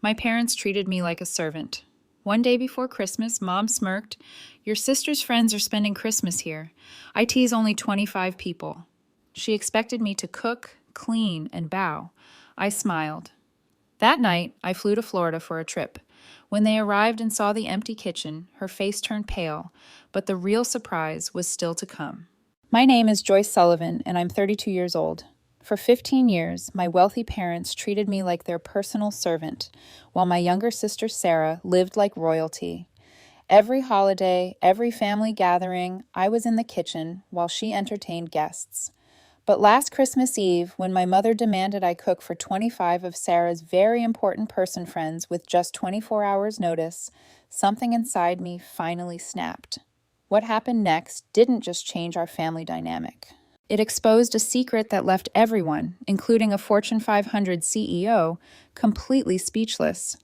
My parents treated me like a servant. One day before Christmas, Mom smirked, "Your sister's friends are spending Christmas here. IT's only 25 people." She expected me to cook, clean, and bow. I smiled. That night, I flew to Florida for a trip. When they arrived and saw the empty kitchen, her face turned pale, but the real surprise was still to come. My name is Joyce Sullivan, and I'm 32 years old. For 15 years, my wealthy parents treated me like their personal servant, while my younger sister Sarah lived like royalty. Every holiday, every family gathering, I was in the kitchen while she entertained guests. But last Christmas Eve, when my mother demanded I cook for 25 of Sarah's very important person friends with just 24 hours' notice, something inside me finally snapped. What happened next didn't just change our family dynamic. It exposed a secret that left everyone, including a Fortune 500 CEO, completely speechless.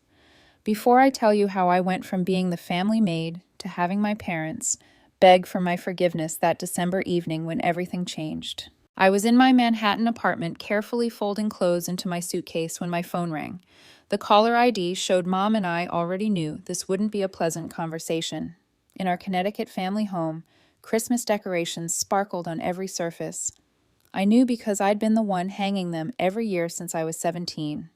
Before I tell you how I went from being the family maid to having my parents beg for my forgiveness that December evening when everything changed. I was in my Manhattan apartment carefully folding clothes into my suitcase when my phone rang. The caller ID showed Mom and I already knew this wouldn't be a pleasant conversation. In our Connecticut family home, Christmas decorations sparkled on every surface. I knew because I'd been the one hanging them every year since I was 17.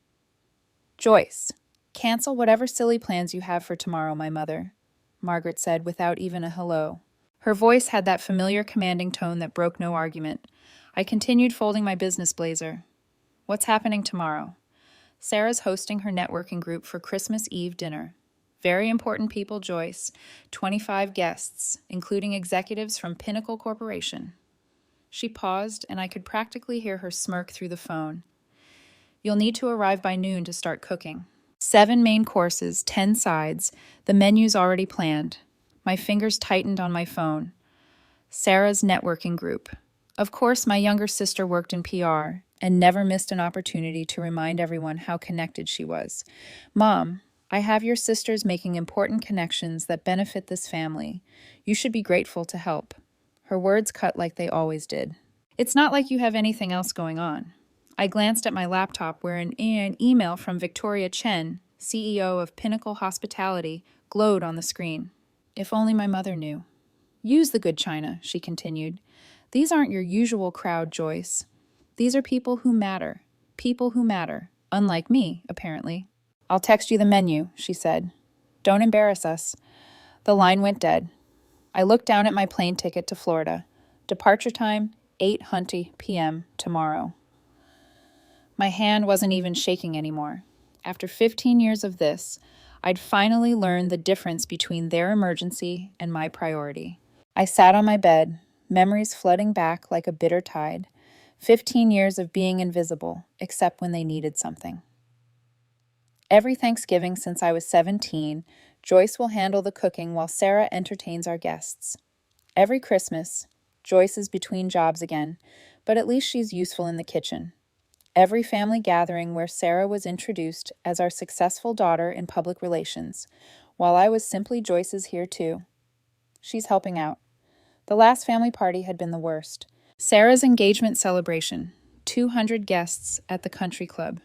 "Joyce, cancel whatever silly plans you have for tomorrow, my mother," Margaret said without even a hello. Her voice had that familiar commanding tone that broke no argument. I continued folding my business blazer. "What's happening tomorrow?" "Sarah's hosting her networking group for Christmas Eve dinner. Very important people, Joyce. 25 guests, including executives from Pinnacle Corporation." She paused, and I could practically hear her smirk through the phone. "You'll need to arrive by noon to start cooking. 7 main courses, 10 sides. The menu's already planned." My fingers tightened on my phone. Sarah's networking group. Of course, my younger sister worked in PR and never missed an opportunity to remind everyone how connected she was. "Mom, I have your sisters making important connections that benefit this family. You should be grateful to help." Her words cut like they always did. "It's not like you have anything else going on." I glanced at my laptop where an email from Victoria Chen, CEO of Pinnacle Hospitality, glowed on the screen. If only my mother knew. "Use the good china," she continued. "These aren't your usual crowd, Joyce. These are people who matter. People who matter. Unlike me, apparently." "I'll text you the menu," she said. "Don't embarrass us." The line went dead. I looked down at my plane ticket to Florida. Departure time, 8:20 p.m. tomorrow. My hand wasn't even shaking anymore. After 15 years of this, I'd finally learned the difference between their emergency and my priority. I sat on my bed, memories flooding back like a bitter tide. 15 years of being invisible, except when they needed something. Every Thanksgiving since I was 17, Joyce will handle the cooking while Sarah entertains our guests. Every Christmas, Joyce is between jobs again, but at least she's useful in the kitchen. Every family gathering where Sarah was introduced as our successful daughter in public relations, while I was simply Joyce's here too. She's helping out. The last family party had been the worst. Sarah's engagement celebration, 200 guests at the country club.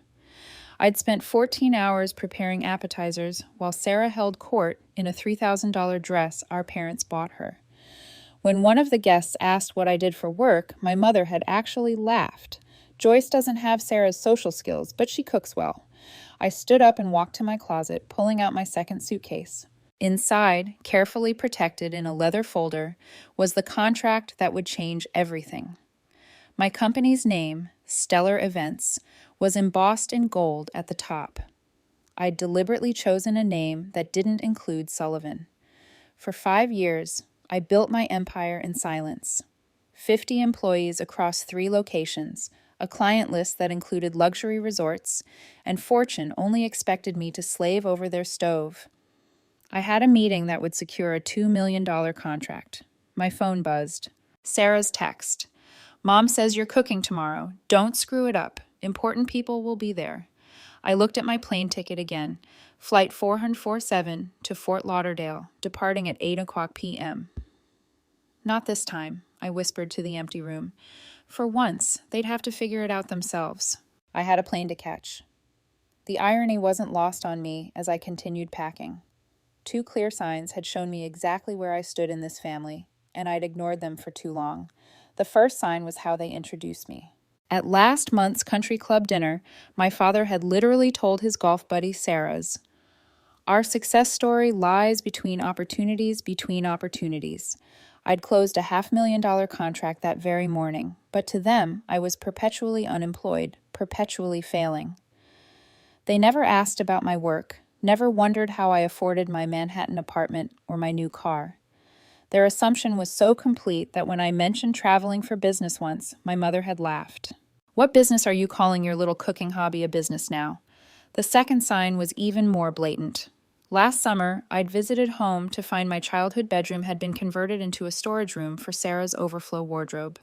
I'd spent 14 hours preparing appetizers while Sarah held court in a $3,000 dress our parents bought her. When one of the guests asked what I did for work, my mother had actually laughed. "Joyce doesn't have Sarah's social skills, but she cooks well." I stood up and walked to my closet, pulling out my second suitcase. Inside, carefully protected in a leather folder, was the contract that would change everything. My company's name, Stellar Events, was embossed in gold at the top. I'd deliberately chosen a name that didn't include Sullivan. For 5 years, I built my empire in silence. 50 employees across 3 locations, a client list that included luxury resorts, and Fortune only expected me to slave over their stove. I had a meeting that would secure a $2 million contract. My phone buzzed. Sarah's text. "Mom says you're cooking tomorrow. Don't screw it up. Important people will be there." I looked at my plane ticket again. Flight 447 to Fort Lauderdale, departing at 8 o'clock p.m. "Not this time," I whispered to the empty room. For once, they'd have to figure it out themselves. I had a plane to catch. The irony wasn't lost on me as I continued packing. 2 clear signs had shown me exactly where I stood in this family, and I'd ignored them for too long. The first sign was how they introduced me. At last month's country club dinner, my father had literally told his golf buddy Sarah's, "Our success story lies between opportunities between opportunities." I'd closed a $500,000 contract that very morning, but to them, I was perpetually unemployed, perpetually failing. They never asked about my work, never wondered how I afforded my Manhattan apartment or my new car. Their assumption was so complete that when I mentioned traveling for business once, my mother had laughed. "What business are you calling your little cooking hobby a business now?" The second sign was even more blatant. Last summer, I'd visited home to find my childhood bedroom had been converted into a storage room for Sarah's overflow wardrobe.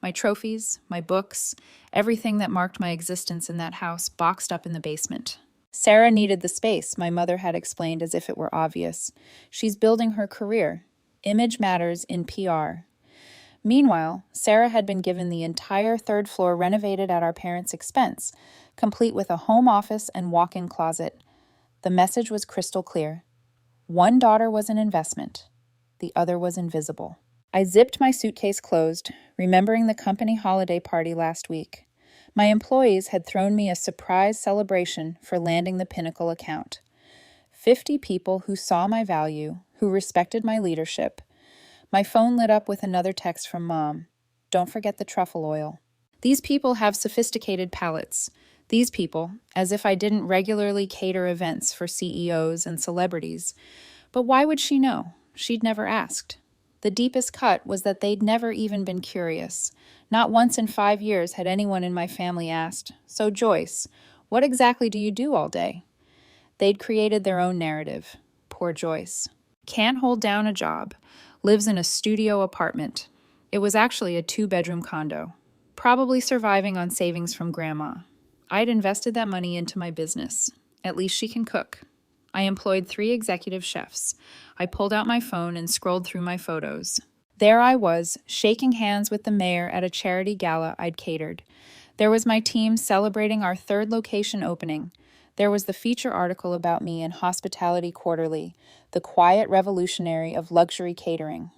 My trophies, my books, everything that marked my existence in that house boxed up in the basement. Sarah needed the space, my mother had explained as if it were obvious. She's building her career. Image matters in PR. Meanwhile, Sarah had been given the entire third floor renovated at our parents' expense, complete with a home office and walk-in closet. The message was crystal clear. One daughter was an investment. The other was invisible. I zipped my suitcase closed, remembering the company holiday party last week. My employees had thrown me a surprise celebration for landing the Pinnacle account. 50 people who saw my value, who respected my leadership. My phone lit up with another text from Mom. "Don't forget the truffle oil." These people have sophisticated palates. These people, as if I didn't regularly cater events for CEOs and celebrities. But why would she know? She'd never asked. The deepest cut was that they'd never even been curious. Not once in 5 years had anyone in my family asked, "So Joyce, what exactly do you do all day?" They'd created their own narrative. Poor Joyce. Can't hold down a job. Lives in a studio apartment. It was actually a 2-bedroom condo. Probably surviving on savings from Grandma. I'd invested that money into my business. At least she can cook. I employed 3 executive chefs. I pulled out my phone and scrolled through my photos. There I was, shaking hands with the mayor at a charity gala I'd catered. There was my team celebrating our 3rd location opening. There was the feature article about me in Hospitality Quarterly, the quiet revolutionary of luxury catering.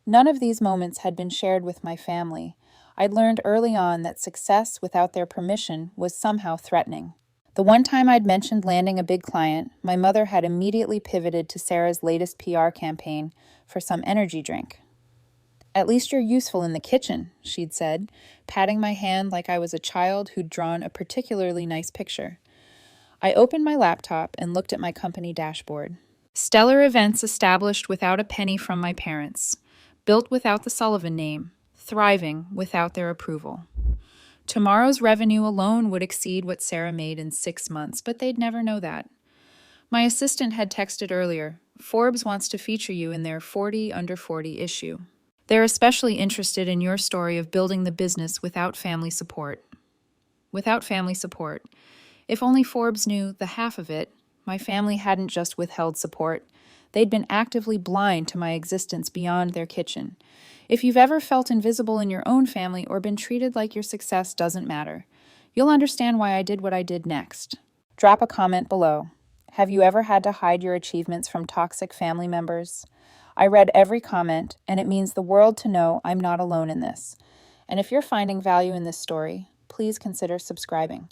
None of these moments had been shared with my family. I'd learned early on that success without their permission was somehow threatening. The one time I'd mentioned landing a big client, my mother had immediately pivoted to Sarah's latest PR campaign for some energy drink. "At least you're useful in the kitchen," she'd said, patting my hand like I was a child who'd drawn a particularly nice picture. I opened my laptop and looked at my company dashboard. Stellar events established without a penny from my parents. Built without the Sullivan name. Thriving without their approval. Tomorrow's revenue alone would exceed what Sarah made in 6 months, but they'd never know that. My assistant had texted earlier, "Forbes wants to feature you in their 40 under 40 issue. They're especially interested in your story of building the business without family support." Without family support. If only Forbes knew the half of it, my family hadn't just withheld support. They'd been actively blind to my existence beyond their kitchen. If you've ever felt invisible in your own family or been treated like your success doesn't matter, you'll understand why I did what I did next. Drop a comment below. Have you ever had to hide your achievements from toxic family members? I read every comment, and it means the world to know I'm not alone in this. And if you're finding value in this story, please consider subscribing.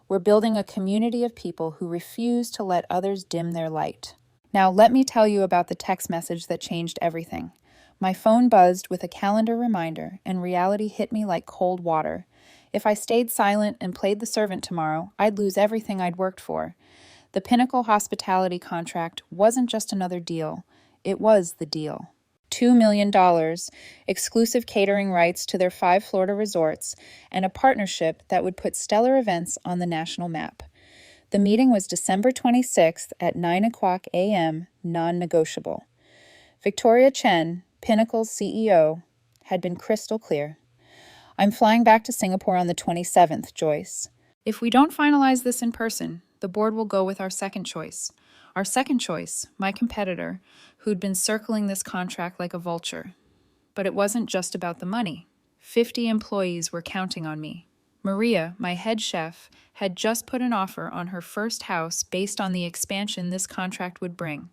We're building a community of people who refuse to let others dim their light. Now let me tell you about the text message that changed everything. My phone buzzed with a calendar reminder, and reality hit me like cold water. If I stayed silent and played the servant tomorrow, I'd lose everything I'd worked for. The Pinnacle hospitality contract wasn't just another deal. It was the deal. $2 million, exclusive catering rights to their 5 Florida resorts, and a partnership that would put stellar events on the national map. The meeting was December 26th at 9:00 a.m., non-negotiable. Victoria Chen, Pinnacle's CEO, had been crystal clear. "I'm flying back to Singapore on the 27th, Joyce. If we don't finalize this in person, the board will go with our second choice. Our second choice, my competitor, who'd been circling this contract like a vulture. But it wasn't just about the money. 50 employees were counting on me. Maria, my head chef, had just put an offer on her first house based on the expansion this contract would bring.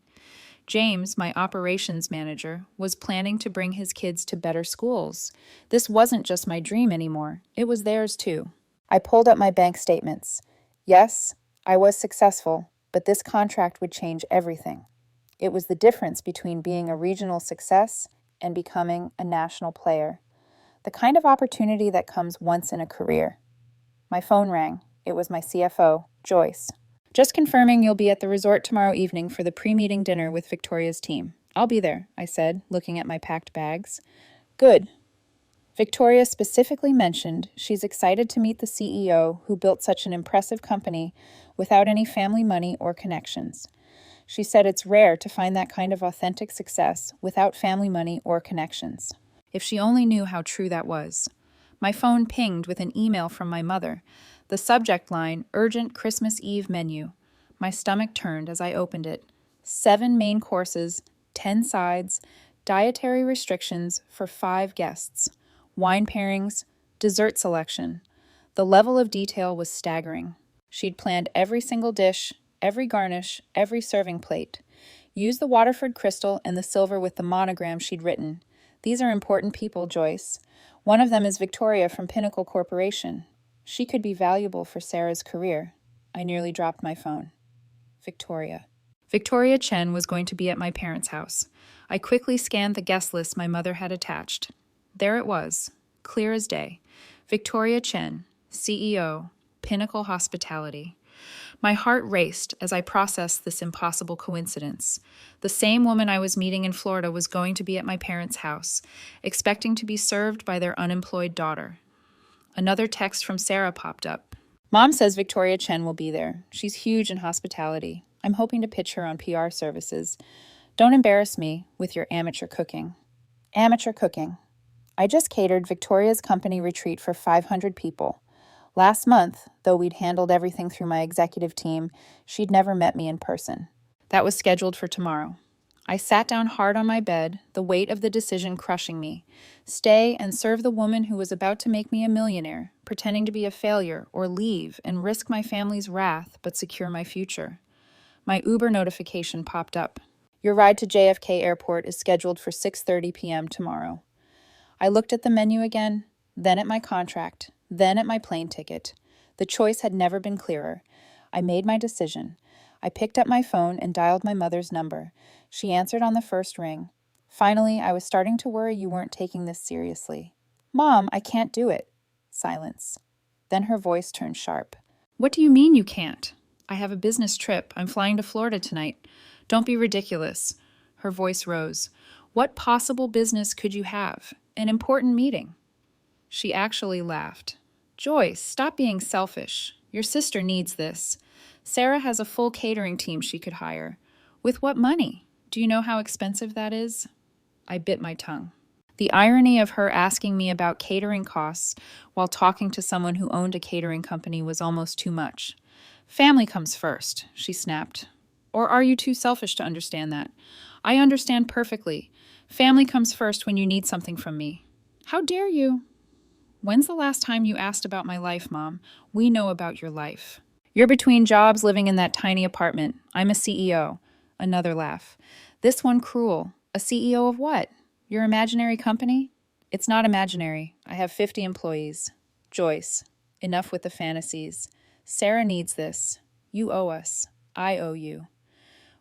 James, my operations manager, was planning to bring his kids to better schools. This wasn't just my dream anymore, it was theirs too. I pulled up my bank statements. Yes, I was successful, but this contract would change everything. It was the difference between being a regional success and becoming a national player. The kind of opportunity that comes once in a career. My phone rang. It was my CFO, Joyce. Just confirming you'll be at the resort tomorrow evening for the pre-meeting dinner with Victoria's team. I'll be there, I said, looking at my packed bags. Good. Victoria specifically mentioned she's excited to meet the CEO who built such an impressive company without any family money or connections. She said it's rare to find that kind of authentic success without family money or connections. If she only knew how true that was. My phone pinged with an email from my mother. The subject line, Urgent Christmas Eve Menu. My stomach turned as I opened it. 7 main courses, 10 sides, dietary restrictions for 5 guests, wine pairings, dessert selection. The level of detail was staggering. She'd planned every single dish, every garnish, every serving plate. Use the Waterford crystal and the silver with the monogram she'd written. These are important people, Joyce. One of them is Victoria from Pinnacle Corporation. She could be valuable for Sarah's career. I nearly dropped my phone. Victoria. Victoria Chen was going to be at my parents' house. I quickly scanned the guest list my mother had attached. There it was, clear as day. Victoria Chen, CEO, Pinnacle Hospitality. My heart raced as I processed this impossible coincidence. The same woman I was meeting in Florida was going to be at my parents' house, expecting to be served by their unemployed daughter. Another text from Sarah popped up. Mom says Victoria Chen will be there. She's huge in hospitality. I'm hoping to pitch her on PR services. Don't embarrass me with your amateur cooking. Amateur cooking. I just catered Victoria's company retreat for 500 people. Last month, though we'd handled everything through my executive team, she'd never met me in person. That was scheduled for tomorrow. I sat down hard on my bed, the weight of the decision crushing me. Stay and serve the woman who was about to make me a millionaire, pretending to be a failure, or leave and risk my family's wrath but secure my future. My Uber notification popped up. Your ride to JFK Airport is scheduled for 6:30 p.m. tomorrow. I looked at the menu again, then at my contract, then at my plane ticket. The choice had never been clearer. I made my decision. I picked up my phone and dialed my mother's number. She answered on the first ring. Finally, I was starting to worry you weren't taking this seriously. Mom, I can't do it. Silence. Then her voice turned sharp. What do you mean you can't? I have a business trip. I'm flying to Florida tonight. Don't be ridiculous. Her voice rose. What possible business could you have? An important meeting. She actually laughed. Joyce, stop being selfish. Your sister needs this. Sarah has a full catering team she could hire. With what money? Do you know how expensive that is? I bit my tongue. The irony of her asking me about catering costs while talking to someone who owned a catering company was almost too much. Family comes first, she snapped. Or are you too selfish to understand that? I understand perfectly. Family comes first when you need something from me. How dare you? When's the last time you asked about my life, Mom? We know about your life. You're between jobs living in that tiny apartment. I'm a CEO. Another laugh. This one cruel. A CEO of what? Your imaginary company? It's not imaginary. I have 50 employees. Joyce, enough with the fantasies. Sarah needs this. You owe us. I owe you.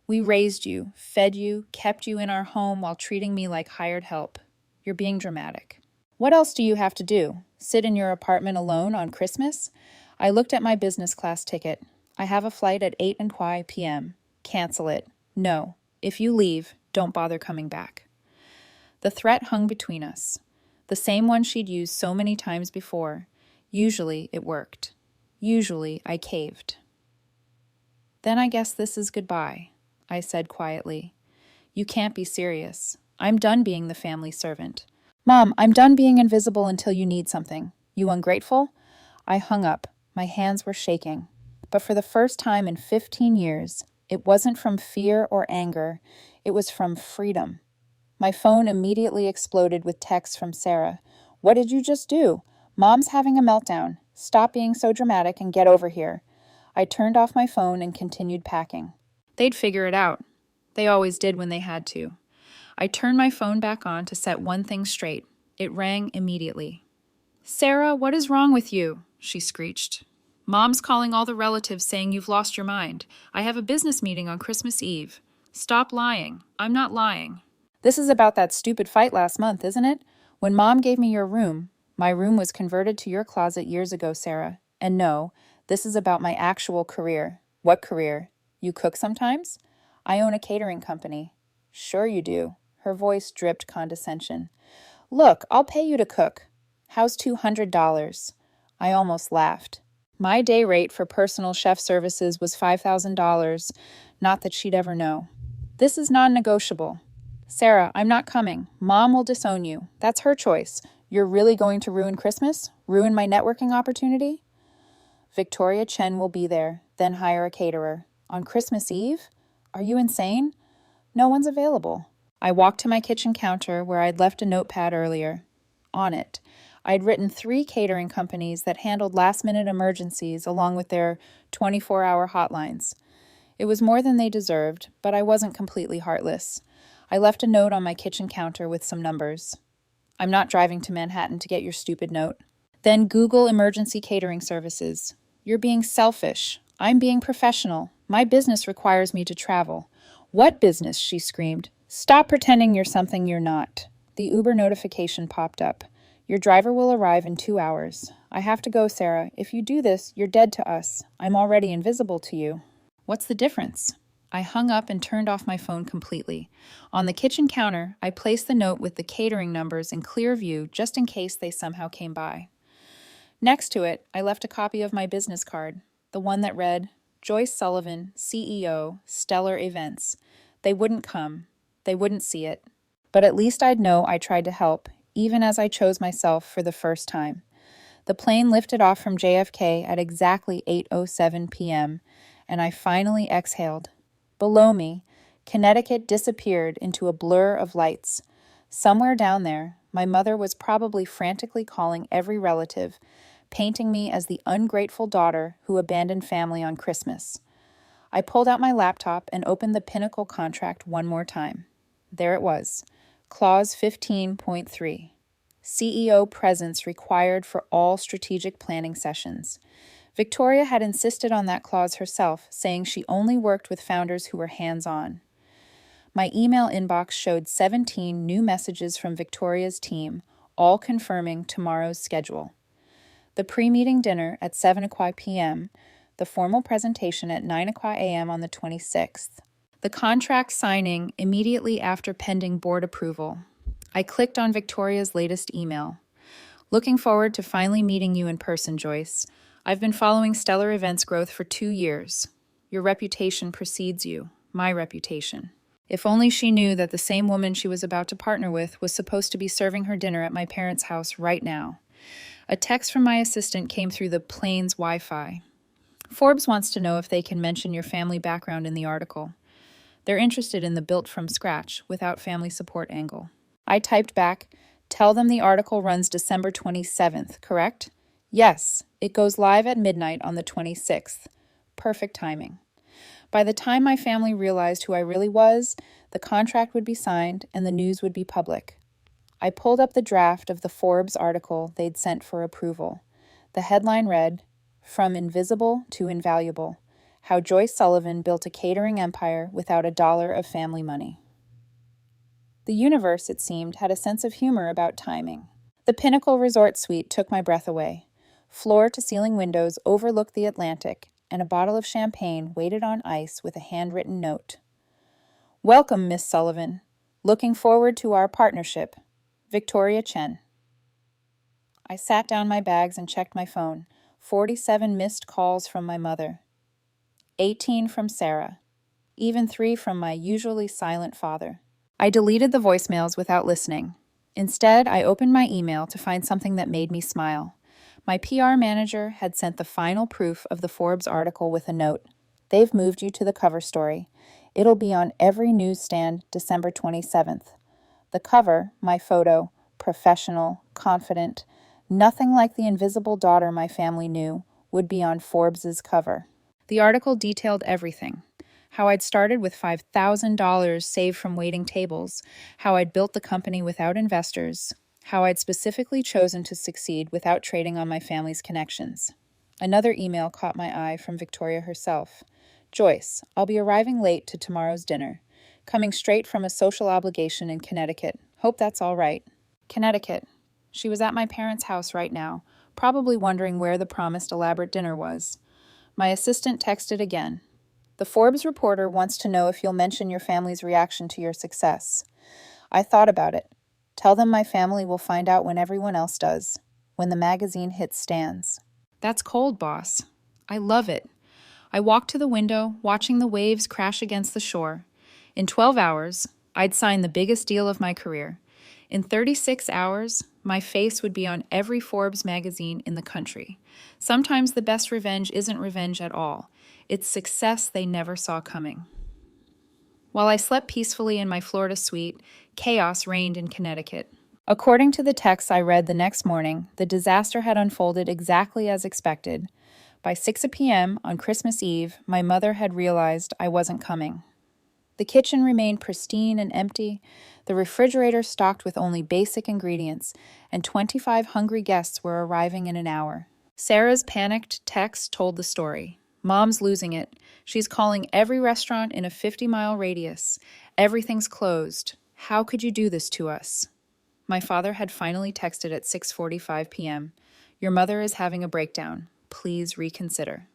We raised you, fed you, kept you in our home while treating me like hired help. You're being dramatic. What else do you have to do? Sit in your apartment alone on Christmas? I looked at my business class ticket. I have a flight at 8:00 p.m. Cancel it. No. If you leave, don't bother coming back. The threat hung between us. The same one she'd used so many times before. Usually it worked. Usually I caved. Then I guess this is goodbye, I said quietly. You can't be serious. I'm done being the family servant. Mom, I'm done being invisible until you need something. You ungrateful? I hung up. My hands were shaking. But for the first time in 15 years, it wasn't from fear or anger. It was from freedom. My phone immediately exploded with texts from Sarah. What did you just do? Mom's having a meltdown. Stop being so dramatic and get over here. I turned off my phone and continued packing. They'd figure it out. They always did when they had to. I turned my phone back on to set one thing straight. It rang immediately. "Sarah, what is wrong with you?" she screeched. "Mom's calling all the relatives saying you've lost your mind. I have a business meeting on Christmas Eve. Stop lying. I'm not lying." "This is about that stupid fight last month, isn't it? When Mom gave me your room, my room was converted to your closet years ago, Sarah. And no, this is about my actual career." "What career? You cook sometimes?" "I own a catering company." "Sure you do." Her voice dripped condescension. "Look, I'll pay you to cook. How's $200? I almost laughed. My day rate for personal chef services was $5,000. Not that she'd ever know. "This is non-negotiable." "Sarah, I'm not coming. Mom will disown you. That's her choice. You're really going to ruin Christmas? Ruin my networking opportunity?" "Victoria Chen will be there, then hire a caterer. On Christmas Eve? Are you insane?" "No one's available." I walked to my kitchen counter where I'd left a notepad earlier. On it, I'd written 3 catering companies that handled last-minute emergencies along with their 24-hour hotlines. It was more than they deserved, but I wasn't completely heartless. I left a note on my kitchen counter with some numbers. "I'm not driving to Manhattan to get your stupid note." Then Google emergency catering services. "You're being selfish. I'm being professional. My business requires me to travel." "What business?" she screamed. "Stop pretending you're something you're not." The Uber notification popped up. "Your driver will arrive in 2 hours. I have to go, Sarah. If you do this, you're dead to us. I'm already invisible to you." "What's the difference?" I hung up and turned off my phone completely. On the kitchen counter, I placed the note with the catering numbers in clear view just in case they somehow came by. Next to it, I left a copy of my business card, the one that read, "Joyce Sullivan, CEO, Stellar Events." They wouldn't come. They wouldn't see it. But at least I'd know I tried to help, even as I chose myself for the first time. The plane lifted off from JFK at exactly 8:07 p.m., and I finally exhaled. Below me, Connecticut disappeared into a blur of lights. Somewhere down there, my mother was probably frantically calling every relative, painting me as the ungrateful daughter who abandoned family on Christmas. I pulled out my laptop and opened the Pinnacle contract one more time. There it was, Clause 15.3. CEO presence required for all strategic planning sessions. Victoria had insisted on that clause herself, saying she only worked with founders who were hands-on. My email inbox showed 17 new messages from Victoria's team, all confirming tomorrow's schedule. The pre-meeting dinner at 7:00 p.m., the formal presentation at 9:00 a.m. on the 26th. The contract signing immediately after pending board approval. I clicked on Victoria's latest email. "Looking forward to finally meeting you in person, Joyce. I've been following Stellar Events growth for 2 years. Your reputation precedes you, my reputation." If only she knew that the same woman she was about to partner with was supposed to be serving her dinner at my parents' house right now. A text from my assistant came through the plane's Wi-Fi. "Forbes wants to know if they can mention your family background in the article. They're interested in the built from scratch, without family support angle." I typed back, "Tell them the article runs December 27th, correct?" "Yes, it goes live at midnight on the 26th. Perfect timing." By the time my family realized who I really was, the contract would be signed and the news would be public. I pulled up the draft of the Forbes article they'd sent for approval. The headline read, "From Invisible to Invaluable: How Joyce Sullivan Built a Catering Empire Without a Dollar of Family Money." The universe, it seemed, had a sense of humor about timing. The Pinnacle Resort Suite took my breath away. Floor-to-ceiling windows overlooked the Atlantic, and a bottle of champagne waited on ice with a handwritten note. "Welcome, Miss Sullivan. Looking forward to our partnership. Victoria Chen." I sat down my bags and checked my phone. 47 missed calls from my mother. 18 from Sarah. Even 3 from my usually silent father. I deleted the voicemails without listening. Instead, I opened my email to find something that made me smile. My PR manager had sent the final proof of the Forbes article with a note. "They've moved you to the cover story. It'll be on every newsstand December 27th. The cover, my photo, professional, confident, Nothing like the invisible daughter my family knew would be on Forbes's cover. The article detailed everything. How I'd started with $5,000 saved from waiting tables, how I'd built the company without investors, how I'd specifically chosen to succeed without trading on my family's connections. Another email caught my eye from Victoria herself. Joyce, I'll be arriving late to tomorrow's dinner. Coming straight from a social obligation in Connecticut. Hope that's all right. Connecticut. She was at my parents' house right now, probably wondering where the promised elaborate dinner was. My assistant texted again. The Forbes reporter wants to know if you'll mention your family's reaction to your success. I thought about it. Tell them my family will find out when everyone else does, when the magazine hits stands. That's cold, boss. I love it. I walked to the window, watching the waves crash against the shore. In 12 hours, I'd signed the biggest deal of my career. In 36 hours, my face would be on every Forbes magazine in the country. Sometimes the best revenge isn't revenge at all. It's success they never saw coming. While I slept peacefully in my Florida suite, chaos reigned in Connecticut. According to the texts I read the next morning, the disaster had unfolded exactly as expected. By 6 p.m. on Christmas Eve, my mother had realized I wasn't coming. The kitchen remained pristine and empty, the refrigerator stocked with only basic ingredients, and 25 hungry guests were arriving in an hour. Sarah's panicked text told the story. Mom's losing it. She's calling every restaurant in a 50-mile radius. Everything's closed. How could you do this to us? My father had finally texted at 6:45 p.m. Your mother is having a breakdown. Please reconsider.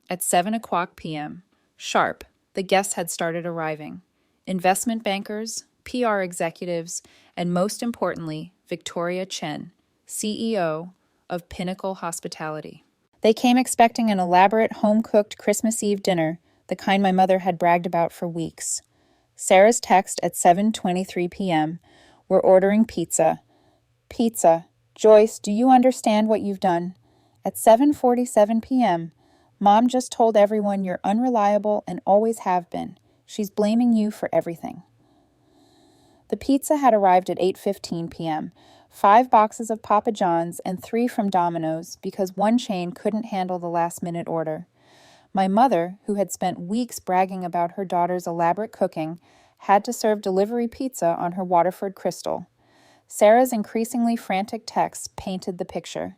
At 7:00 p.m., sharp, the guests had started arriving. Investment bankers, PR executives, and most importantly, Victoria Chen, CEO of Pinnacle Hospitality. They came expecting an elaborate home-cooked Christmas Eve dinner, the kind my mother had bragged about for weeks. Sarah's text at 7:23 p.m. We're ordering pizza. Pizza. Joyce, do you understand what you've done? At 7:47 p.m., Mom just told everyone you're unreliable and always have been. She's blaming you for everything. The pizza had arrived at 8:15 p.m., 5 boxes of Papa John's and 3 from Domino's because one chain couldn't handle the last-minute order. My mother, who had spent weeks bragging about her daughter's elaborate cooking, had to serve delivery pizza on her Waterford Crystal. Sarah's increasingly frantic texts painted the picture.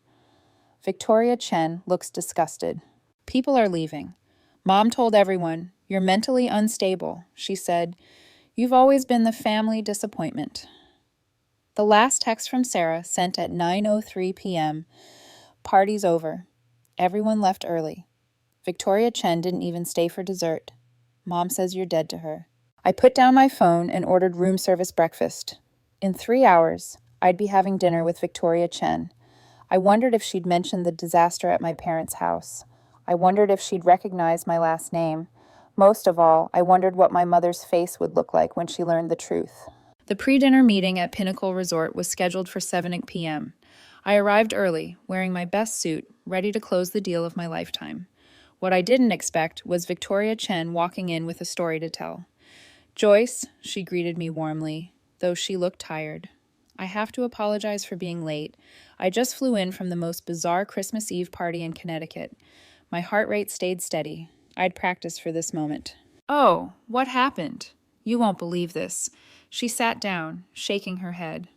Victoria Chen looks disgusted. People are leaving. Mom told everyone, you're mentally unstable. She said, you've always been the family disappointment. The last text from Sarah, sent at 9:03 p.m. Party's over. Everyone left early. Victoria Chen didn't even stay for dessert. Mom says you're dead to her. I put down my phone and ordered room service breakfast. In 3 hours, I'd be having dinner with Victoria Chen. I wondered if she'd mentioned the disaster at my parents' house. I wondered if she'd recognize my last name. Most of all, I wondered what my mother's face would look like when she learned the truth. The pre-dinner meeting at Pinnacle Resort was scheduled for 7 p.m. I arrived early, wearing my best suit, ready to close the deal of my lifetime. What I didn't expect was Victoria Chen walking in with a story to tell. Joyce, she greeted me warmly, though she looked tired. I have to apologize for being late. I just flew in from the most bizarre Christmas Eve party in Connecticut. My heart rate stayed steady. I'd practiced for this moment. Oh, what happened? You won't believe this. She sat down, shaking her head.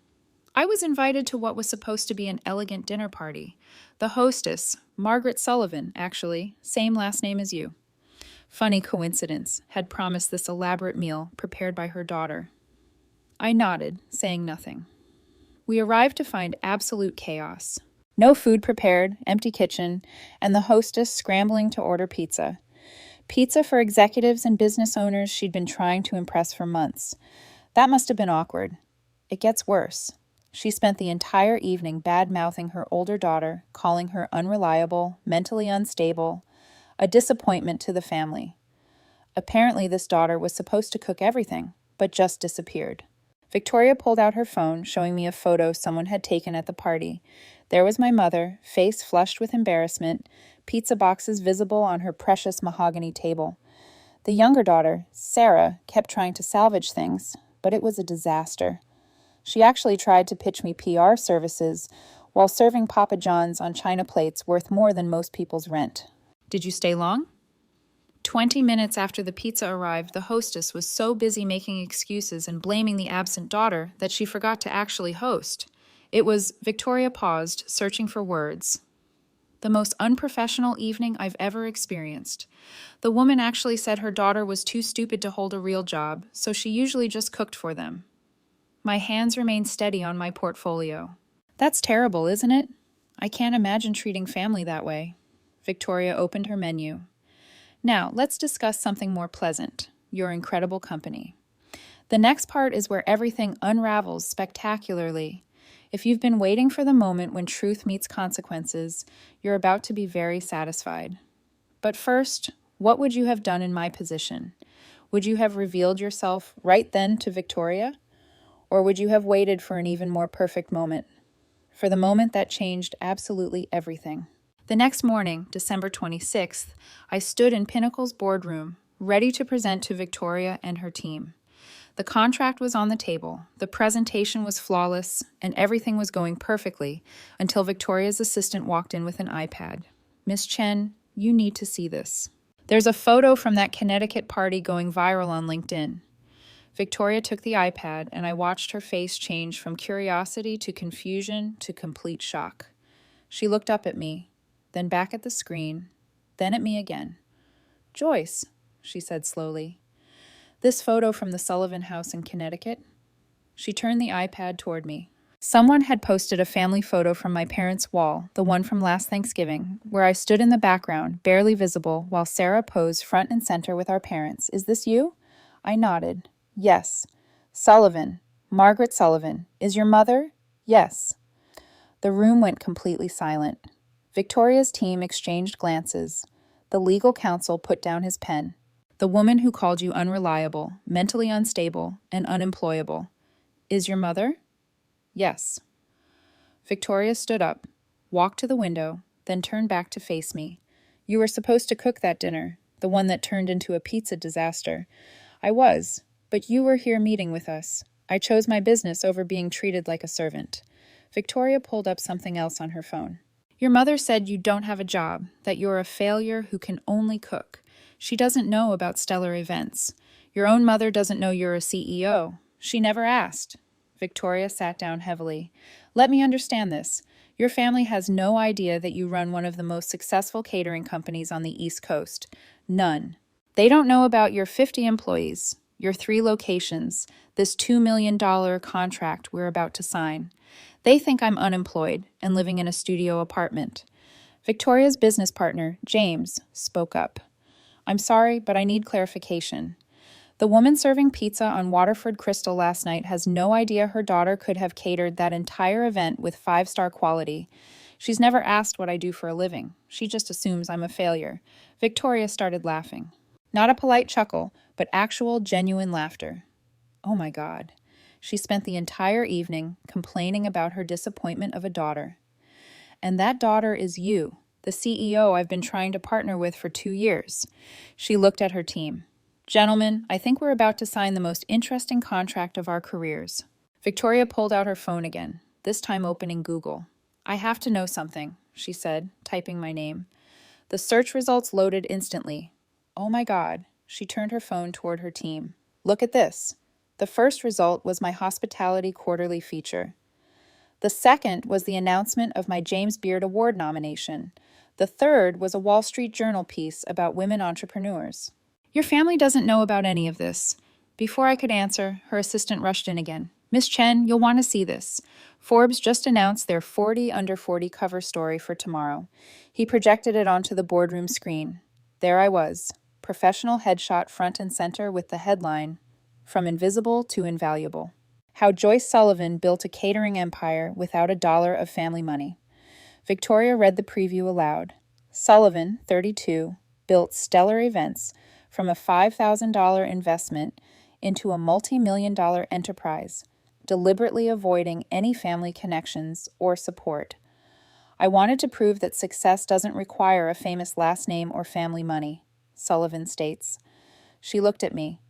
I was invited to what was supposed to be an elegant dinner party. The hostess, Margaret Sullivan, actually, same last name as you. Funny coincidence, had promised this elaborate meal prepared by her daughter. I nodded, saying nothing. We arrived to find absolute chaos. No food prepared, empty kitchen, and the hostess scrambling to order pizza. Pizza for executives and business owners she'd been trying to impress for months. That must have been awkward. It gets worse. She spent the entire evening bad-mouthing her older daughter, calling her unreliable, mentally unstable, a disappointment to the family. Apparently this daughter was supposed to cook everything, but just disappeared. Victoria pulled out her phone, showing me a photo someone had taken at the party. There was my mother, face flushed with embarrassment, pizza boxes visible on her precious mahogany table. The younger daughter, Sarah, kept trying to salvage things, but it was a disaster. She actually tried to pitch me PR services, while serving Papa John's on china plates worth more than most people's rent. Did you stay long? 20 minutes after the pizza arrived, the hostess was so busy making excuses and blaming the absent daughter that she forgot to actually host. Victoria paused, searching for words. The most unprofessional evening I've ever experienced. The woman actually said her daughter was too stupid to hold a real job, so she usually just cooked for them. My hands remained steady on my portfolio. That's terrible, isn't it? I can't imagine treating family that way. Victoria opened her menu. Now, let's discuss something more pleasant, your incredible company. The next part is where everything unravels spectacularly. If you've been waiting for the moment when truth meets consequences, you're about to be very satisfied. But first, what would you have done in my position? Would you have revealed yourself right then to Victoria? Or would you have waited for an even more perfect moment? For the moment that changed absolutely everything. The next morning, December 26th, I stood in Pinnacle's boardroom, ready to present to Victoria and her team. The contract was on the table, the presentation was flawless, and everything was going perfectly until Victoria's assistant walked in with an iPad. Miss Chen, you need to see this. There's a photo from that Connecticut party going viral on LinkedIn. Victoria took the iPad, and I watched her face change from curiosity to confusion to complete shock. She looked up at me, then back at the screen, then at me again. "Joyce," she said slowly. "This photo from the Sullivan house in Connecticut?" She turned the iPad toward me. Someone had posted a family photo from my parents' wall, the one from last Thanksgiving, where I stood in the background, barely visible, while Sarah posed front and center with our parents. "Is this you?" I nodded. "Yes." "Sullivan. Margaret Sullivan. Is your mother?" "Yes." The room went completely silent. Victoria's team exchanged glances. The legal counsel put down his pen. "The woman who called you unreliable, mentally unstable, and unemployable. Is your mother?" "Yes." Victoria stood up, walked to the window, then turned back to face me. "You were supposed to cook that dinner, the one that turned into a pizza disaster." "I was, but you were here meeting with us. I chose my business over being treated like a servant." Victoria pulled up something else on her phone. "Your mother said you don't have a job, that you're a failure who can only cook. She doesn't know about stellar events. Your own mother doesn't know you're a CEO. She never asked." Victoria sat down heavily. "Let me understand this. Your family has no idea that you run one of the most successful catering companies on the East Coast. None. They don't know about your 50 employees, your 3 locations, this $2 million contract we're about to sign. They think I'm unemployed and living in a studio apartment." Victoria's business partner, James, spoke up. "I'm sorry, but I need clarification. The woman serving pizza on Waterford Crystal last night has no idea her daughter could have catered that entire event with 5-star quality. She's never asked what I do for a living. She just assumes I'm a failure." Victoria started laughing. Not a polite chuckle, but actual, genuine laughter. Oh my God. She spent the entire evening complaining about her disappointment of a daughter. "And that daughter is you, the CEO I've been trying to partner with for 2 years. She looked at her team. "Gentlemen, I think we're about to sign the most interesting contract of our careers." Victoria pulled out her phone again, this time opening Google. "I have to know something," she said, typing my name. The search results loaded instantly. Oh my God. She turned her phone toward her team. "Look at this." The first result was my hospitality quarterly feature. The second was the announcement of my James Beard Award nomination. The third was a Wall Street Journal piece about women entrepreneurs. "Your family doesn't know about any of this." Before I could answer, her assistant rushed in again. "Miss Chen, you'll want to see this. Forbes just announced their 40 under 40 cover story for tomorrow." He projected it onto the boardroom screen. There I was, professional headshot front and center with the headline, "From Invisible to Invaluable. How Joyce Sullivan Built a Catering Empire Without a Dollar of Family Money." Victoria read the preview aloud. Sullivan, 32, built stellar events from a $5,000 investment into a multi-million-dollar enterprise, deliberately avoiding any family connections or support. "I wanted to prove that success doesn't require a famous last name or family money," Sullivan states. She looked at me.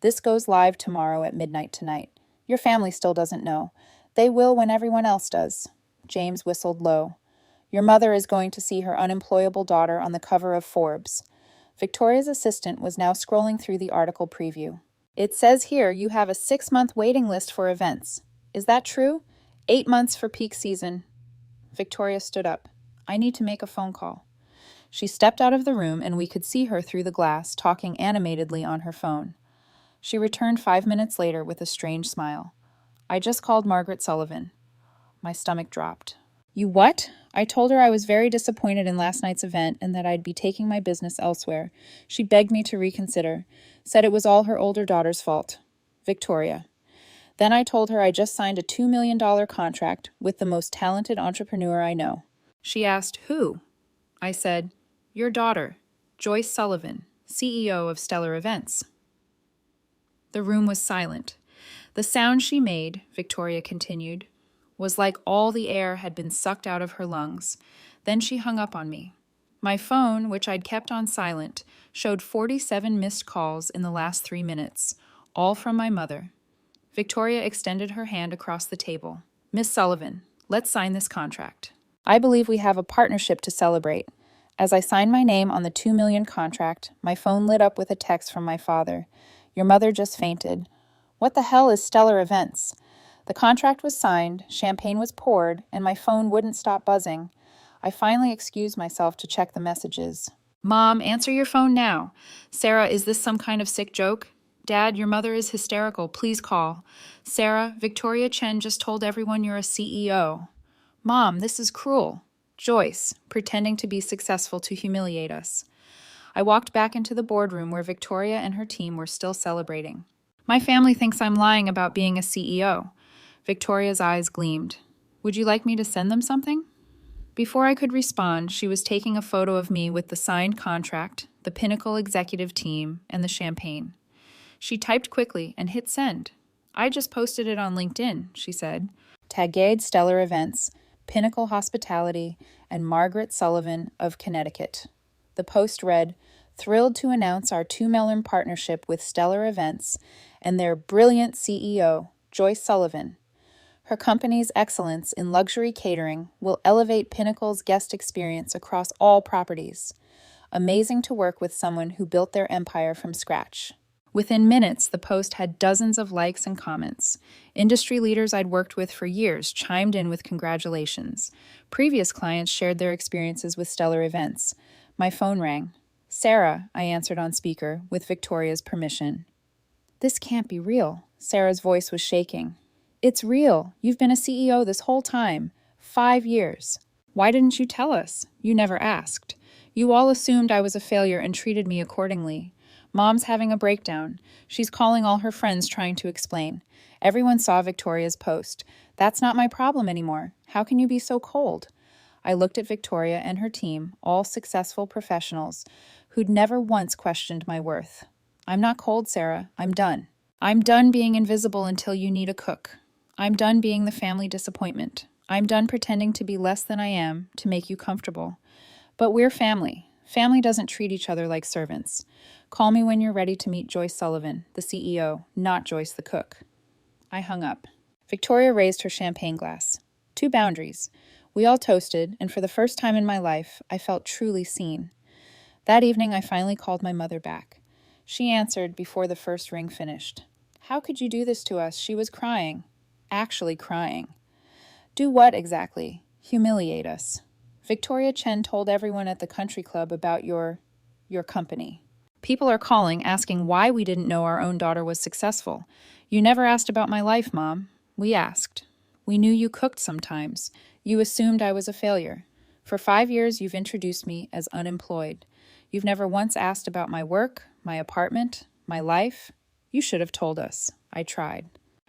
"This goes live tomorrow at midnight tonight. Your family still doesn't know. They will when everyone else does. James whistled low. Your mother is going to see her unemployable daughter on the cover of Forbes. Victoria's assistant was now scrolling through the article preview. It says here you have a 6-month waiting list for events. Is that true? 8 months for peak season. Victoria stood up. I need to make a phone call. She stepped out of the room and we could see her through the glass, talking animatedly on her phone. She returned 5 minutes later with a strange smile. I just called Margaret Sullivan. My stomach dropped. You what? I told her I was very disappointed in last night's event and that I'd be taking my business elsewhere. She begged me to reconsider, said it was all her older daughter's fault. Victoria. Then I told her I just signed a $2 million contract with the most talented entrepreneur I know. She asked, who? I said, your daughter, Joyce Sullivan, CEO of Stellar Events. The room was silent. The sound she made, Victoria continued, was like all the air had been sucked out of her lungs. Then she hung up on me. My phone, which I'd kept on silent, showed 47 missed calls in the last 3 minutes, all from my mother. Victoria extended her hand across the table. Miss Sullivan, let's sign this contract. I believe we have a partnership to celebrate. As I signed my name on the $2 million contract, my phone lit up with a text from my father. Your mother just fainted. What the hell is Stellar Events? The contract was signed, champagne was poured, and my phone wouldn't stop buzzing. I finally excused myself to check the messages. Mom, answer your phone now. Sarah, is this some kind of sick joke? Dad, your mother is hysterical. Please call. Sarah, Victoria Chen just told everyone you're a CEO. Mom, this is cruel. Joyce, pretending to be successful to humiliate us. I walked back into the boardroom where Victoria and her team were still celebrating. My family thinks I'm lying about being a CEO. Victoria's eyes gleamed. Would you like me to send them something? Before I could respond, she was taking a photo of me with the signed contract, the Pinnacle executive team, and the champagne. She typed quickly and hit send. I just posted it on LinkedIn, she said. Tagged Stellar Events, Pinnacle Hospitality, and Margaret Sullivan of Connecticut. The post read, thrilled to announce our $2 million partnership with Stellar Events and their brilliant CEO, Joyce Sullivan. Her company's excellence in luxury catering will elevate Pinnacle's guest experience across all properties. Amazing to work with someone who built their empire from scratch. Within minutes, the post had dozens of likes and comments. Industry leaders I'd worked with for years chimed in with congratulations. Previous clients shared their experiences with Stellar Events. My phone rang. Sarah, I answered on speaker, with Victoria's permission. This can't be real. Sarah's voice was shaking. It's real. You've been a CEO this whole time. 5 years. Why didn't you tell us? You never asked. You all assumed I was a failure and treated me accordingly. Mom's having a breakdown. She's calling all her friends trying to explain. Everyone saw Victoria's post. That's not my problem anymore. How can you be so cold? I looked at Victoria and her team, all successful professionals, who'd never once questioned my worth. I'm not cold, Sarah. I'm done. I'm done being invisible until you need a cook. I'm done being the family disappointment. I'm done pretending to be less than I am to make you comfortable. But we're family. Family doesn't treat each other like servants. Call me when you're ready to meet Joyce Sullivan, the CEO, not Joyce the cook. I hung up. Victoria raised her champagne glass. 2 boundaries. We all toasted, and for the first time in my life, I felt truly seen. That evening, I finally called my mother back. She answered before the first ring finished. How could you do this to us? She was crying. Actually crying. Do what exactly? Humiliate us. Victoria Chen told everyone at the country club about your company. People are calling, asking why we didn't know our own daughter was successful. You never asked about my life, Mom. We asked. We knew you cooked sometimes. You assumed I was a failure. For 5 years, you've introduced me as unemployed. You've never once asked about my work, my apartment, my life. You should have told us. I tried.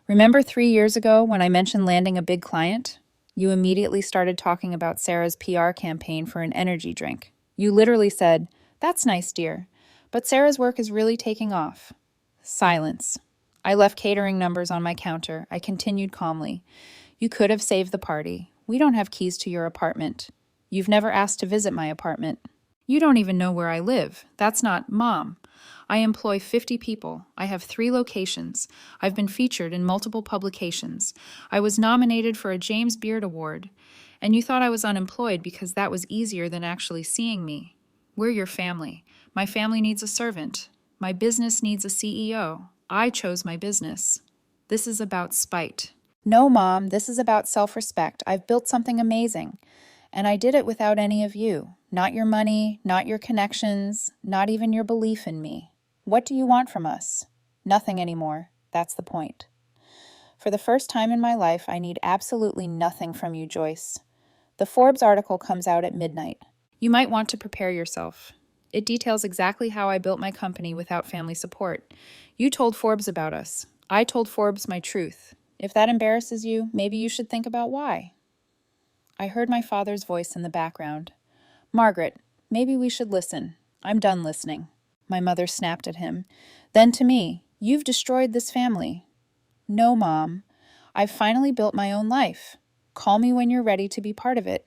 Remember 3 years ago when I mentioned landing a big client? You immediately started talking about Sarah's PR campaign for an energy drink. You literally said, "That's nice, dear, but Sarah's work is really taking off." Silence. I left catering numbers on my counter. I continued calmly. You could have saved the party. We don't have keys to your apartment. You've never asked to visit my apartment. You don't even know where I live. That's not Mom. I employ 50 people. I have 3 locations. I've been featured in multiple publications. I was nominated for a James Beard Award. And you thought I was unemployed because that was easier than actually seeing me. We're your family. My family needs a servant. My business needs a CEO. I chose my business. This is about spite. No, Mom, this is about self-respect. I've built something amazing. And I did it without any of you. Not your money, not your connections, not even your belief in me. What do you want from us? Nothing anymore. That's the point. For the first time in my life, I need absolutely nothing from you, Joyce. The Forbes article comes out at midnight. You might want to prepare yourself. It details exactly how I built my company without family support. You told Forbes about us. I told Forbes my truth. If that embarrasses you, maybe you should think about why. I heard my father's voice in the background. Margaret, maybe we should listen. I'm done listening. My mother snapped at him. Then to me, you've destroyed this family. No, Mom. I've finally built my own life. Call me when you're ready to be part of it.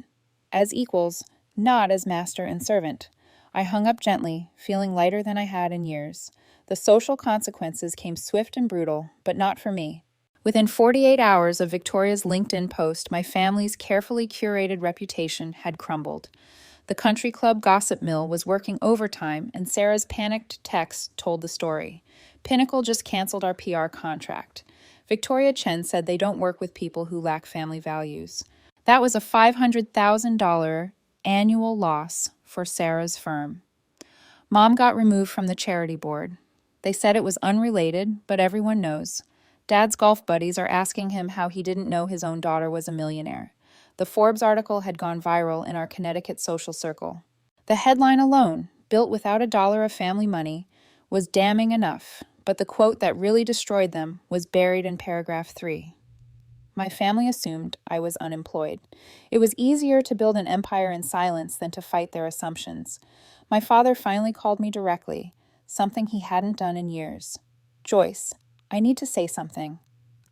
As equals, not as master and servant. I hung up gently, feeling lighter than I had in years. The social consequences came swift and brutal, but not for me. Within 48 hours of Victoria's LinkedIn post, my family's carefully curated reputation had crumbled. The country club gossip mill was working overtime, and Sarah's panicked text told the story. Pinnacle just canceled our PR contract. Victoria Chen said they don't work with people who lack family values. That was a $500,000 annual loss for Sarah's firm. Mom got removed from the charity board. They said it was unrelated, but everyone knows. Dad's golf buddies are asking him how he didn't know his own daughter was a millionaire. The Forbes article had gone viral in our Connecticut social circle. The headline alone, built without a dollar of family money, was damning enough, but the quote that really destroyed them was buried in paragraph 3. My family assumed I was unemployed. It was easier to build an empire in silence than to fight their assumptions. My father finally called me directly, something he hadn't done in years. Joyce, I need to say something.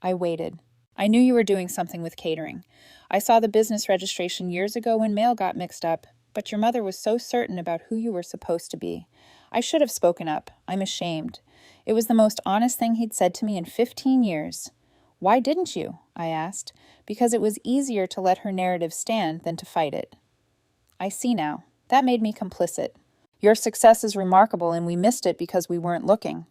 I waited. I knew you were doing something with catering. I saw the business registration years ago when mail got mixed up, but your mother was so certain about who you were supposed to be. I should have spoken up. I'm ashamed. It was the most honest thing he'd said to me in 15 years. Why didn't you? I asked. Because it was easier to let her narrative stand than to fight it. I see now. That made me complicit. Your success is remarkable, and we missed it because we weren't looking.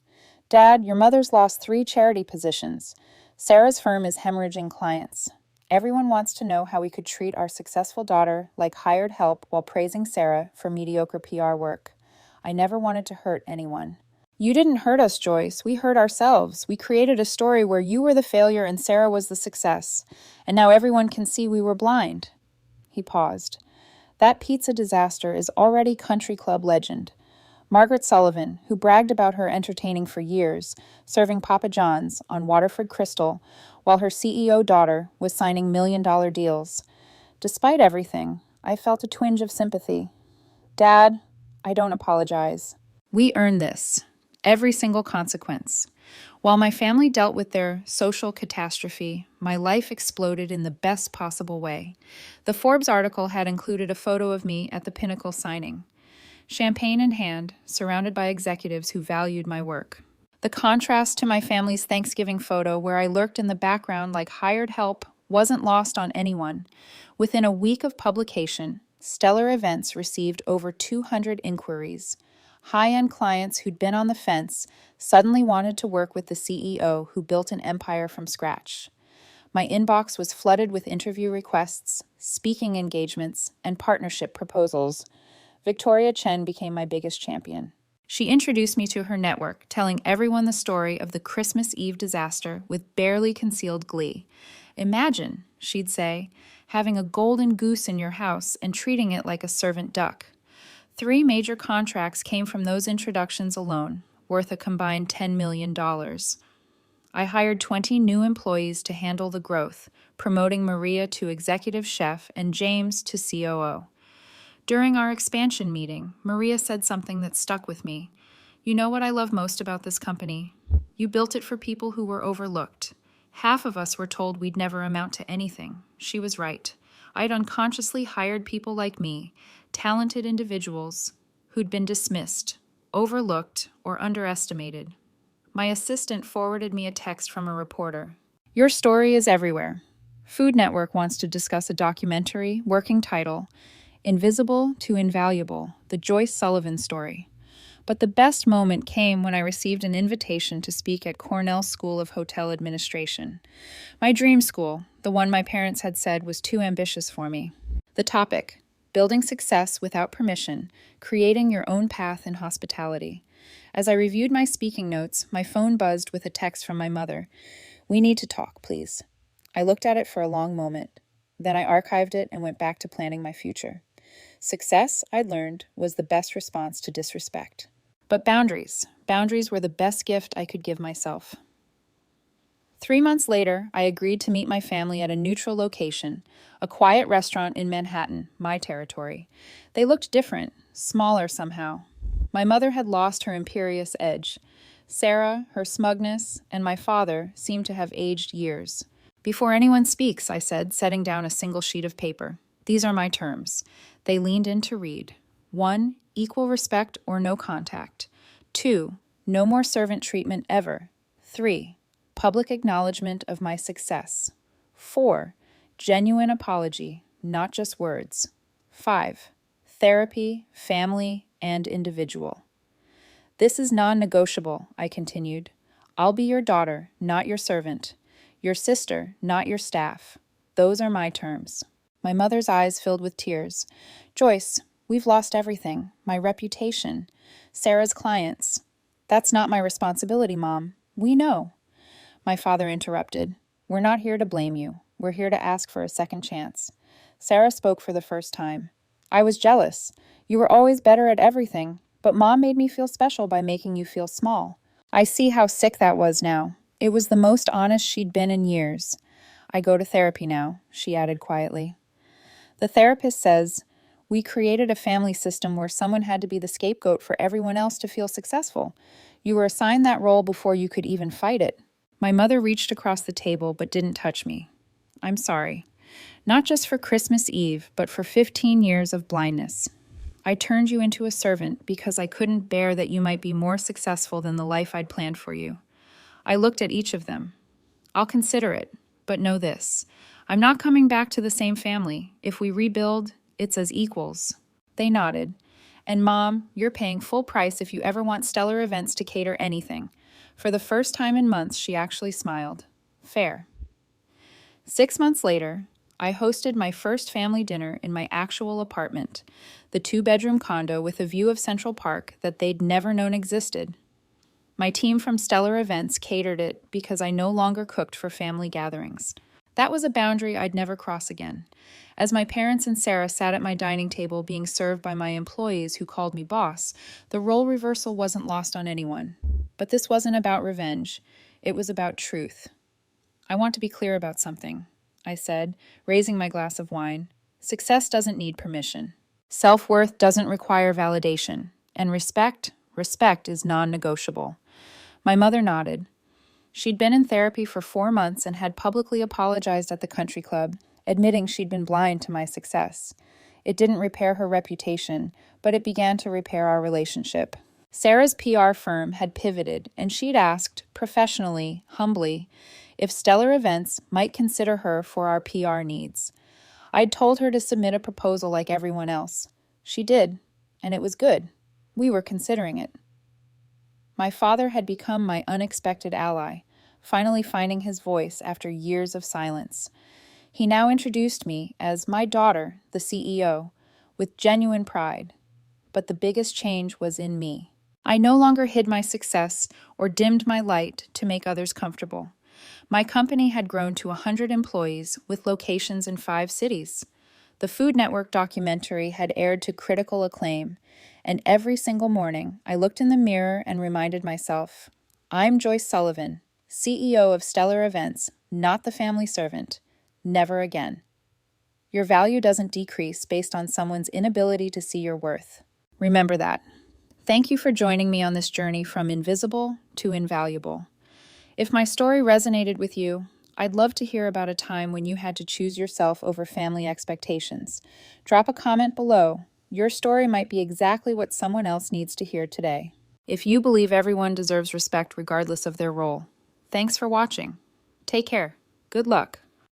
Dad, your mother's lost 3 charity positions. Sarah's firm is hemorrhaging clients. Everyone wants to know how we could treat our successful daughter like hired help while praising Sarah for mediocre PR work. I never wanted to hurt anyone. You didn't hurt us, Joyce. We hurt ourselves. We created a story where you were the failure and Sarah was the success. And now everyone can see we were blind. He paused. That pizza disaster is already country club legend. Margaret Sullivan, who bragged about her entertaining for years, serving Papa John's on Waterford Crystal, while her CEO daughter was signing million-dollar deals. Despite everything, I felt a twinge of sympathy. Dad, I don't apologize. We earned this. Every single consequence. While my family dealt with their social catastrophe, my life exploded in the best possible way. The Forbes article had included a photo of me at the Pinnacle signing. Champagne in hand, surrounded by executives who valued my work. The contrast to my family's Thanksgiving photo, where I lurked in the background like hired help, wasn't lost on anyone. Within a week of publication, Stellar Events received over 200 inquiries. High-end clients who'd been on the fence suddenly wanted to work with the CEO who built an empire from scratch. My inbox was flooded with interview requests, speaking engagements, and partnership proposals. Victoria Chen became my biggest champion. She introduced me to her network, telling everyone the story of the Christmas Eve disaster with barely concealed glee. Imagine, she'd say, having a golden goose in your house and treating it like a servant duck. 3 major contracts came from those introductions alone, worth a combined $10 million. I hired 20 new employees to handle the growth, promoting Maria to executive chef and James to COO. During our expansion meeting, Maria said something that stuck with me. You know what I love most about this company? You built it for people who were overlooked. Half of us were told we'd never amount to anything. She was right. I'd unconsciously hired people like me, talented individuals who'd been dismissed, overlooked, or underestimated. My assistant forwarded me a text from a reporter. Your story is everywhere. Food Network wants to discuss a documentary, working title, Invisible to Invaluable, the Joyce Sullivan story. But the best moment came when I received an invitation to speak at Cornell School of Hotel Administration. My dream school, the one my parents had said was too ambitious for me. The topic, Building Success Without Permission, Creating Your Own Path in Hospitality. As I reviewed my speaking notes, my phone buzzed with a text from my mother. "We need to talk, please." I looked at it for a long moment. Then I archived it and went back to planning my future. Success, I'd learned, was the best response to disrespect. But boundaries were the best gift I could give myself. 3 months later, I agreed to meet my family at a neutral location, a quiet restaurant in Manhattan, my territory. They looked different, smaller somehow. My mother had lost her imperious edge. Sarah, her smugness, and my father seemed to have aged years. "Before anyone speaks," I said, setting down a single sheet of paper. "These are my terms." They leaned in to read. 1. Equal respect or no contact. 2. No more servant treatment ever. 3. Public acknowledgement of my success. 4. Genuine apology, not just words. 5. Therapy, family, and individual. "This is non-negotiable," I continued. "I'll be your daughter, not your servant. Your sister, not your staff. Those are my terms." My mother's eyes filled with tears. "Joyce, we've lost everything. My reputation. Sarah's clients." "That's not my responsibility, Mom. We know." My father interrupted. "We're not here to blame you. We're here to ask for a second chance." Sarah spoke for the first time. "I was jealous. You were always better at everything, but Mom made me feel special by making you feel small. I see how sick that was now. It was the most honest she'd been in years. I go to therapy now," she added quietly. The therapist says, "We created a family system where someone had to be the scapegoat for everyone else to feel successful. You were assigned that role before you could even fight it." My mother reached across the table but didn't touch me. "I'm sorry. Not just for Christmas Eve, but for 15 years of blindness. I turned you into a servant because I couldn't bear that you might be more successful than the life I'd planned for you." I looked at each of them. "I'll consider it, but know this. I'm not coming back to the same family. If we rebuild, it's as equals." They nodded. "And Mom, you're paying full price if you ever want Stellar Events to cater anything." For the first time in months, she actually smiled. Fair. 6 months later, I hosted my first family dinner in my actual apartment, the 2-bedroom condo with a view of Central Park that they'd never known existed. My team from Stellar Events catered it because I no longer cooked for family gatherings. That was a boundary I'd never cross again. As my parents and Sarah sat at my dining table being served by my employees who called me boss, the role reversal wasn't lost on anyone. But this wasn't about revenge. It was about truth. "I want to be clear about something," I said, raising my glass of wine. "Success doesn't need permission. Self-worth doesn't require validation. And respect is non-negotiable." My mother nodded. She'd been in therapy for 4 months and had publicly apologized at the country club, admitting she'd been blind to my success. It didn't repair her reputation, but it began to repair our relationship. Sarah's PR firm had pivoted, and she'd asked, professionally, humbly, if Stellar Events might consider her for our PR needs. I'd told her to submit a proposal like everyone else. She did, and it was good. We were considering it. My father had become my unexpected ally, finally finding his voice after years of silence. He now introduced me as my daughter, the CEO, with genuine pride. But the biggest change was in me. I no longer hid my success or dimmed my light to make others comfortable. My company had grown to 100 employees with locations in 5 cities. The Food Network documentary had aired to critical acclaim, and every single morning I looked in the mirror and reminded myself, I'm Joyce Sullivan, CEO of Stellar Events, not the family servant. Never again. Your value doesn't decrease based on someone's inability to see your worth. Remember that. Thank you for joining me on this journey from invisible to invaluable. If my story resonated with you, I'd love to hear about a time when you had to choose yourself over family expectations. Drop a comment below. Your story might be exactly what someone else needs to hear today. If you believe everyone deserves respect regardless of their role. Thanks for watching. Take care. Good luck.